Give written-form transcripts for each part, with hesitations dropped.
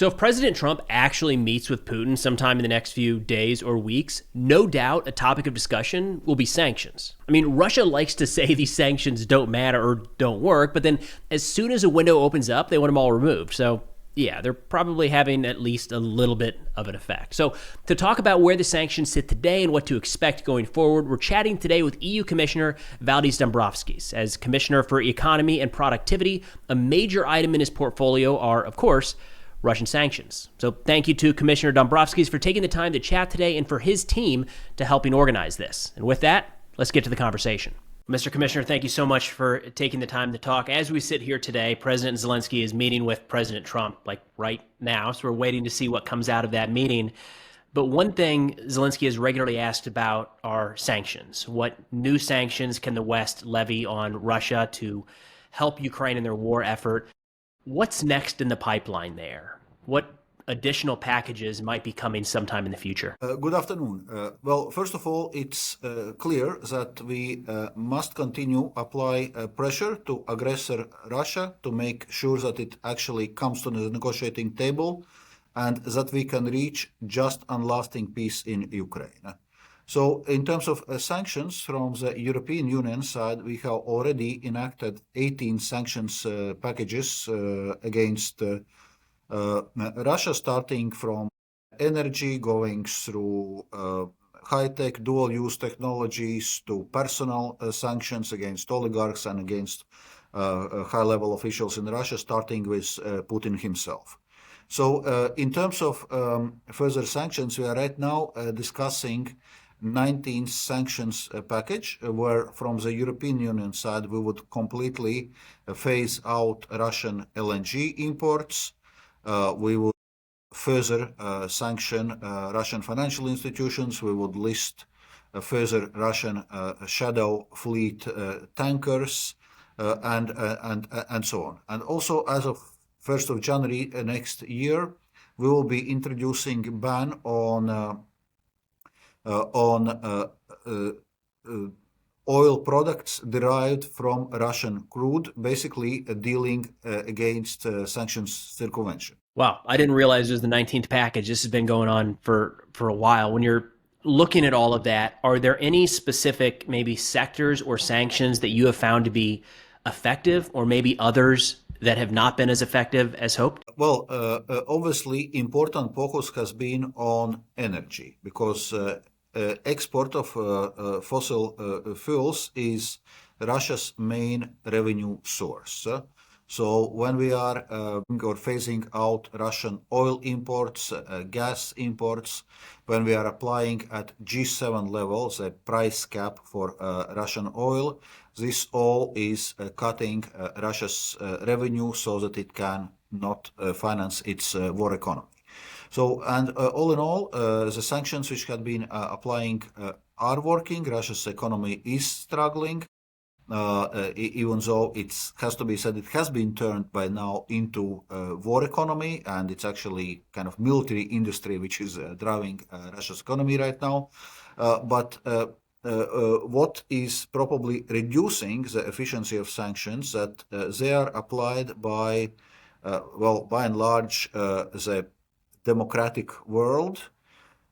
So if President Trump actually meets with Putin sometime in the next few days or weeks, no doubt a topic of discussion will be sanctions. I mean, Russia likes to say these sanctions don't matter or don't work, but then as soon as a window opens up, they want them all removed. So yeah, they're probably having at least a little bit of an effect. So to talk about where the sanctions sit today and what to expect going forward, we're chatting today with EU Commissioner Valdis Dombrovskis. As Commissioner for Economy and Productivity, a major item in his portfolio are, of course, Russian sanctions. So thank you to Commissioner Dombrovskis for taking the time to chat today and for his team to helping organize this. And with that, let's get to the conversation. Mr. Commissioner, thank you so much for taking the time to talk. As we sit here today, President Zelensky is meeting with President Trump, like right now, so we're waiting to see what comes out of that meeting. But one thing Zelensky is regularly asked about are sanctions. What new sanctions can the West levy on Russia to help Ukraine in their war effort? What's next in the pipeline there? What additional packages might be coming sometime in the future? Good afternoon. Well, first of all, it's clear that we must continue apply pressure to aggressor Russia to make sure that it actually comes to the negotiating table and that we can reach just and lasting peace in Ukraine. So in terms of sanctions from the European Union side, we have already enacted 18 sanctions packages against Russia, starting from energy, going through high-tech dual-use technologies to personal sanctions against oligarchs and against high-level officials in Russia, starting with Putin himself. So in terms of further sanctions, we are right now discussing 19th sanctions package, where from the European Union side, we would completely phase out Russian LNG imports. We would further sanction Russian financial institutions. We would list further Russian shadow fleet tankers and so on. And also, as of 1st of January next year, we will be introducing a ban on oil products derived from Russian crude, basically dealing against sanctions circumvention. Wow, I didn't realize it was the 19th package. This has been going on for a while. When you're looking at all of that, are there any specific maybe sectors or sanctions that you have found to be effective, or maybe others that have not been as effective as hoped? Well, obviously, important focus has been on energy because export of fossil fuels is Russia's main revenue source. So when we are phasing out Russian oil imports, gas imports, when we are applying at G7 levels a price cap for Russian oil, this all is cutting Russia's revenue so that it can not finance its war economy. So, and all in all, the sanctions which had been applying are working. Russia's economy is struggling, even though it has to be said it has been turned by now into war economy, and it's actually kind of military industry which is driving Russia's economy right now. But what is probably reducing the efficiency of sanctions that they are applied by, by and large, the democratic world,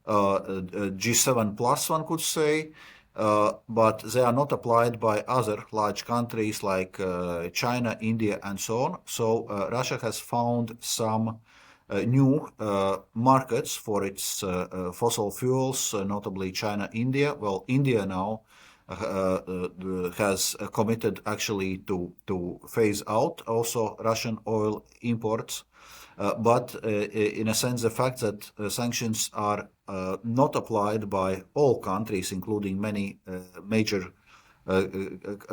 G7 plus, one could say, but they are not applied by other large countries like China, India, and so on. So Russia has found some new markets for its fossil fuels, notably China, India. Well, India now has committed actually to phase out also Russian oil imports. But in a sense, the fact that sanctions are not applied by all countries, including many major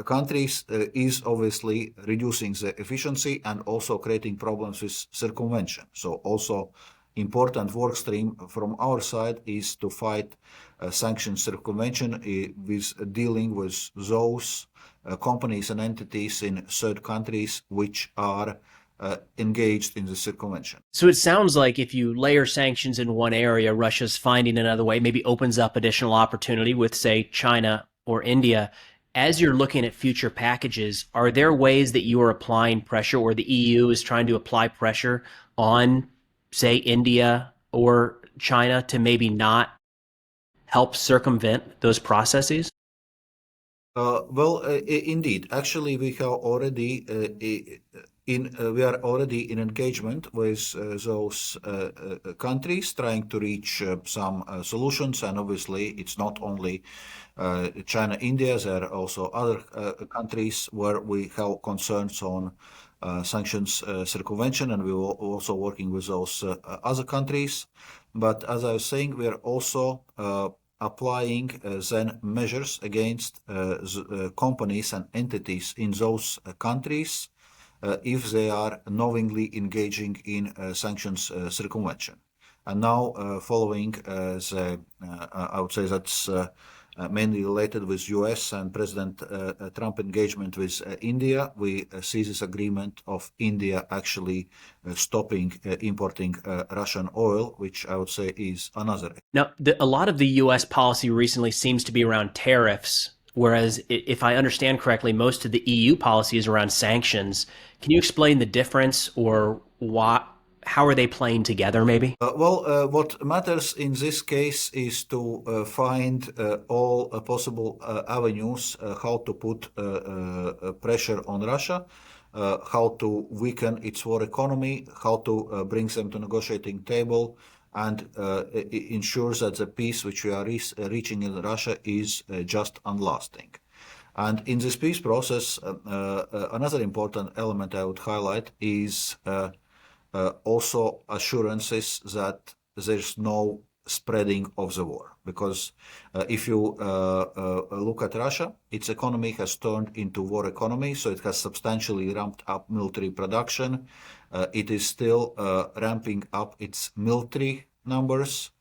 countries, is obviously reducing the efficiency and also creating problems with circumvention. So also important work stream from our side is to fight sanction circumvention with dealing with those companies and entities in third countries which are engaged in the circumvention. So it sounds like if you layer sanctions in one area, Russia's finding another way, maybe opens up additional opportunity with, say, China or India. As you're looking at future packages, are there ways that you are applying pressure or the EU is trying to apply pressure on say, India or China to maybe not help circumvent those processes? Indeed. Actually, we have already we are already in engagement with those countries, trying to reach some solutions. And obviously, it's not only China, India. There are also other countries where we have concerns on sanctions circumvention, and we are also working with those other countries. But as I was saying, we are also applying then measures against companies and entities in those countries if they are knowingly engaging in sanctions circumvention. And now, following I would say that's mainly related with US and President Trump engagement with India, we see this agreement of India actually stopping importing Russian oil, which I would say is another. Now, a lot of the US policy recently seems to be around tariffs, whereas if I understand correctly, most of the EU policy is around sanctions. Can you explain the difference, or how are they playing together, maybe? What matters in this case is to find all possible avenues how to put pressure on Russia, how to weaken its war economy, how to bring them to negotiating table, and ensures that the peace which we are reaching in Russia is just and lasting. And in this peace process, another important element I would highlight is also assurances that there's no spreading of the war. Because if you look at Russia, its economy has turned into war economy, so it has substantially ramped up military production. It is still ramping up its military numbers.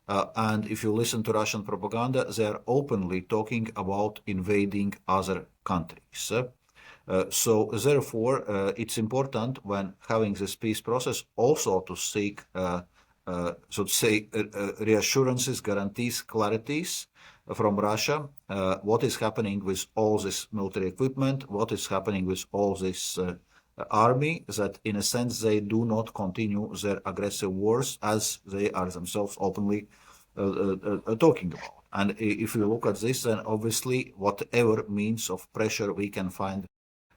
And if you listen to Russian propaganda, they are openly talking about invading other countries. So therefore, it's important when having this peace process also to seek, so to say, reassurances, guarantees, clarities from Russia, what is happening with all this military equipment, what is happening with all this army, that in a sense they do not continue their aggressive wars as they are themselves openly talking about. And if you look at this, then obviously whatever means of pressure we can find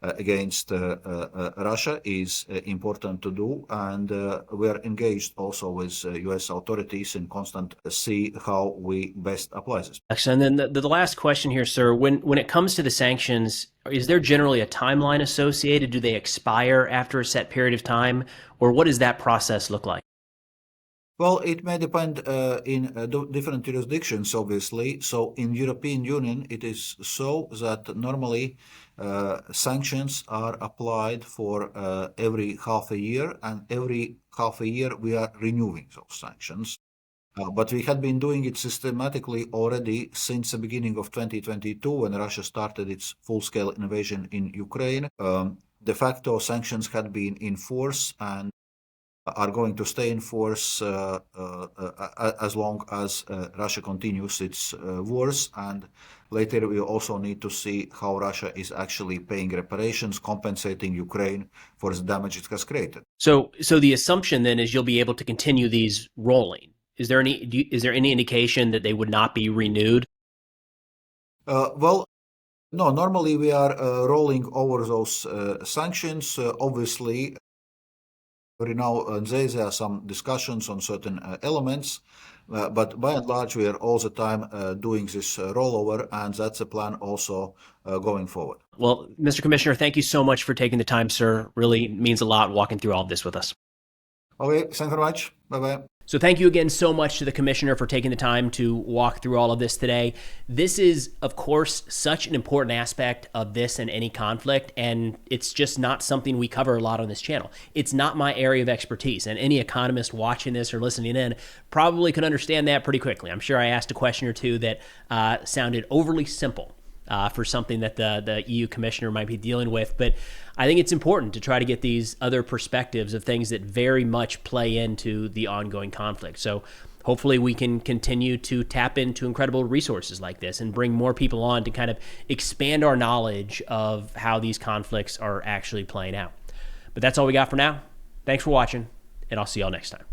against Russia is important to do, and we are engaged also with U.S. authorities in constant see how we best apply this. And then the last question here, sir, when it comes to the sanctions, is there generally a timeline associated? Do they expire after a set period of time, or what does that process look like? Well, it may depend in different jurisdictions, obviously. So in European Union, it is so that normally sanctions are applied for every half a year, and every half a year we are renewing those sanctions. But we had been doing it systematically already since the beginning of 2022, when Russia started its full-scale invasion in Ukraine. De facto sanctions had been in force and are going to stay in force as long as Russia continues its wars. And later we also need to see how Russia is actually paying reparations, compensating Ukraine for the damage it has created. So the assumption then is you'll be able to continue these rolling. Is there any indication that they would not be renewed? No, normally we are rolling over those sanctions. Obviously, every now and then there are some discussions on certain elements, but by and large we are all the time doing this rollover, and that's the plan also going forward. Well, Mr. Commissioner, thank you so much for taking the time, sir. Really means a lot walking through all of this with us. Okay, thanks very much. Bye-bye. So thank you again so much to the Commissioner for taking the time to walk through all of this today. This is, of course, such an important aspect of this and any conflict, and it's just not something we cover a lot on this channel. It's not my area of expertise, and any economist watching this or listening in probably could understand that pretty quickly. I'm sure I asked a question or two that sounded overly simple for something that the EU Commissioner might be dealing with, but I think it's important to try to get these other perspectives of things that very much play into the ongoing conflict. So hopefully we can continue to tap into incredible resources like this and bring more people on to kind of expand our knowledge of how these conflicts are actually playing out. But that's all we got for now. Thanks for watching, and I'll see y'all next time.